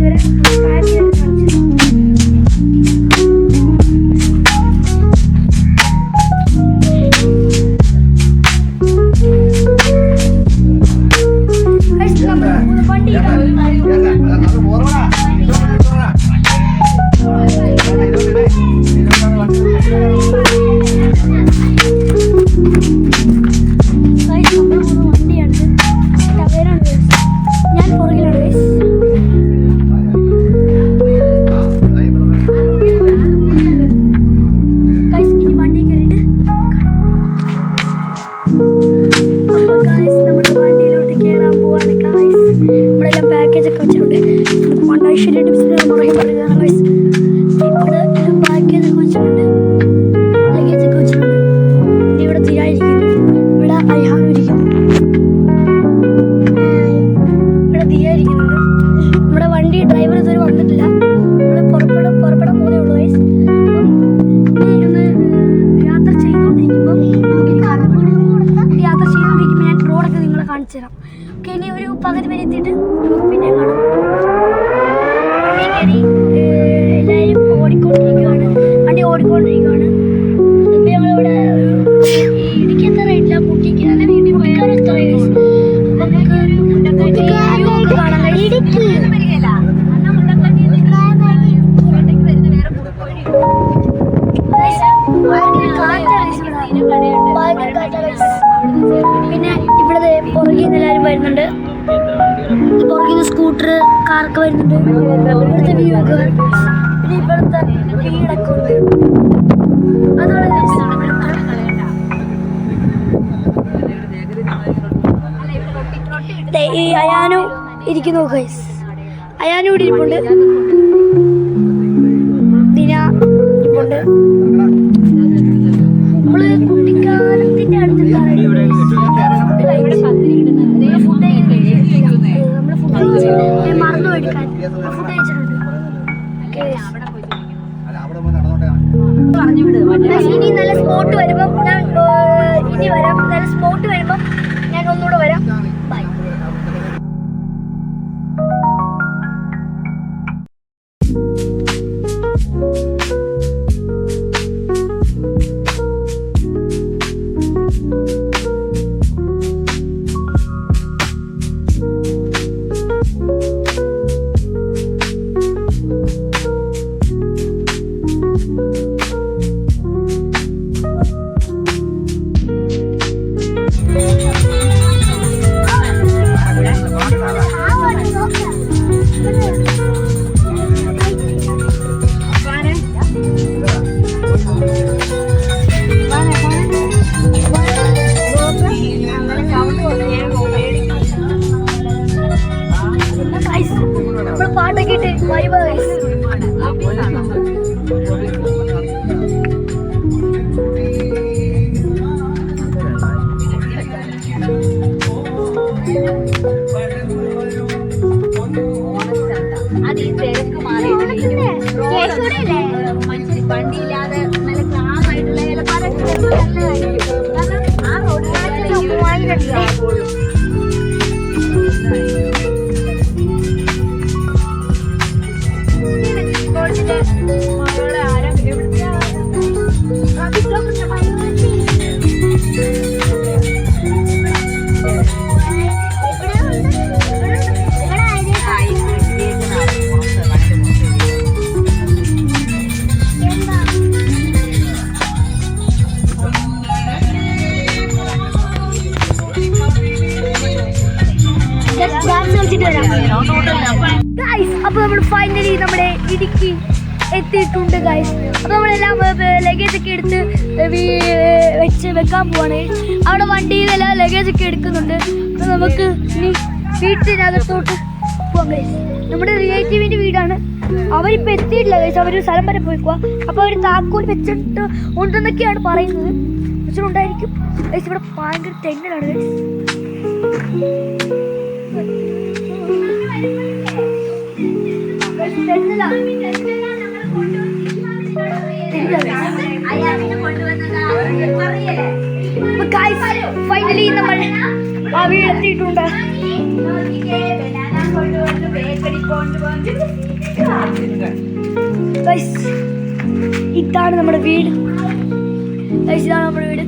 ഇതുവരെ ഇനി ഒരു പകുതി വരെ എത്തിയിട്ട് പിന്നെ കാണാം. എല്ലാവരും ഓടിക്കൊണ്ടിരിക്കുകയാണ്, വണ്ടി ഓടിക്കൊണ്ടിരിക്കുകയാണ്. ഇപ്പം ഞങ്ങളിവിടെ ഇടുക്കി എത്താറായിട്ടില്ല, കുട്ടിക്ക് നല്ല വീട്ടിൽ പോയാൽ കാണാൻ പിന്നെ ഇവിടെ പുറകിൽ നിന്ന് എല്ലാവരും വരുന്നുണ്ട്. പുറകിൽ നിന്ന് സ്കൂട്ടർ കാറൊക്കെ വരുന്നുണ്ട്. ഇവിടുത്തെ വ്യൂ ഒക്കെ പിന്നെ ഇവിടുത്തെ വീടൊക്കെ ഉണ്ട്. അതാണ് ഈ അയാനു ഇരിക്കുന്നു. ഗൈസ് അയാനും ഇവിടെ ഇരിപ്പുണ്ട്. ദിന ഇരിപ്പുണ്ട്. നമ്മള് കുട്ടിക്കാലത്തിന്റെ അടുത്തെത്താറായി. മറന്നു എടുക്കാൻ ഫുഡ് കഴിച്ചിട്ടുണ്ട്. ഇനി നല്ല സ്പോട്ട് വരുമ്പം ഞാൻ ഇനി വരാം. നല്ല സ്പോട്ട് വരുമ്പം ഞാൻ ഒന്നുകൂടെ വരാം. ബൈ. പാട്ടൊക്കെ ഇട്ട് വൈബ് അത് ഈ തിരക്ക് മാറിയിട്ടില്ല. വണ്ടിയില്ലാതെ നല്ല ക്ലാമായിട്ടുള്ള ഇലപ്പാറൊക്കെ നല്ലതായിരിക്കും. കാരണം ആ റോഡിൽ അപ്പൊ നമ്മൾ ഫൈനലി നമ്മുടെ ഇടുക്കി എത്തിയിട്ടുണ്ട് ഗൈസ്. അപ്പൊ നമ്മളെല്ലാം ലഗേജ് ഒക്കെ എടുത്ത് വെക്കാൻ പോവാണ്. അവിടെ വണ്ടിയിലെല്ലാം ലഗേജ് ഒക്കെ എടുക്കുന്നുണ്ട്. അപ്പൊ നമുക്ക് ഇനി വീട്ടിനകത്തോട്ട് പോവാം ഗൈസ്. നമ്മുടെ റിലേറ്റീവിന്റെ വീടാണ്. അവരിപ്പോൾ എത്തിയിട്ടില്ല ഗൈസ്. അവർ സ്ഥലം വരെ പോയിക്കുക. അപ്പോൾ അവർ താക്കോൽ വെച്ചിട്ട് ഉണ്ടെന്നൊക്കെയാണ് പറയുന്നത്. വെച്ചിട്ടുണ്ടായിരിക്കും ഗൈസ്. ഇവിടെ ഭയങ്കര തെങ്ങലാണ് ഗൈസ്. ഫൈനലി നമ്മൾ ആ വീടെത്തിയിട്ടുണ്ട്. Guys, ഇതാണ് നമ്മുടെ വീട്. ഇതാണ് നമ്മുടെ വീട്.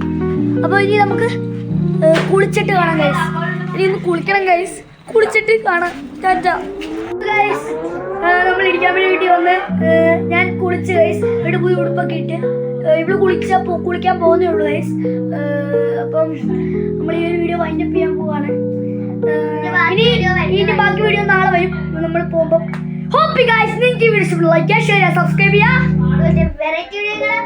അപ്പോൾ ഇനി നമുക്ക് കുളിച്ചിട്ട് കാണാം ഗൈസ്. ഇനി ഒന്ന് കുളിക്കണം ഗൈസ്. കുളിച്ചിട്ട് കാണാം. ടാറ്റ ഗൈസ്. നമ്മൾ ഇരിക്കാൻ വേണ്ടി വീട്ടിൽ വന്ന് ഞാൻ കുളിച്ച് ഗൈസ്. ഇവിടെ പോയി ഉടുപ്പൊക്കെ ഇട്ട് ഇവിടെ കുളിക്കാൻ പോകുന്നേ ഉള്ളൂ ഗൈസ്. അപ്പം നമ്മൾ ഈ ഒരു വീഡിയോ വൈൻഡപ്പ് ചെയ്യാൻ പോവാണ്. ഇനി ബാക്കി വീഡിയോ നാളെ വരും നമ്മൾ പോകുമ്പോൾ. ഹോപ്പ് ഗൈസ് നിങ്ങൾക്ക് വീഡിയോ ഇഷ്ടപ്പെട്ടു. ലൈക്ക് ചെയ്യുക, ഷെയർ ചെയ്യുക, സബ്സ്ക്രൈബ് ചെയ്യുക. വെറൈറ്റി വീഡിയോകൾ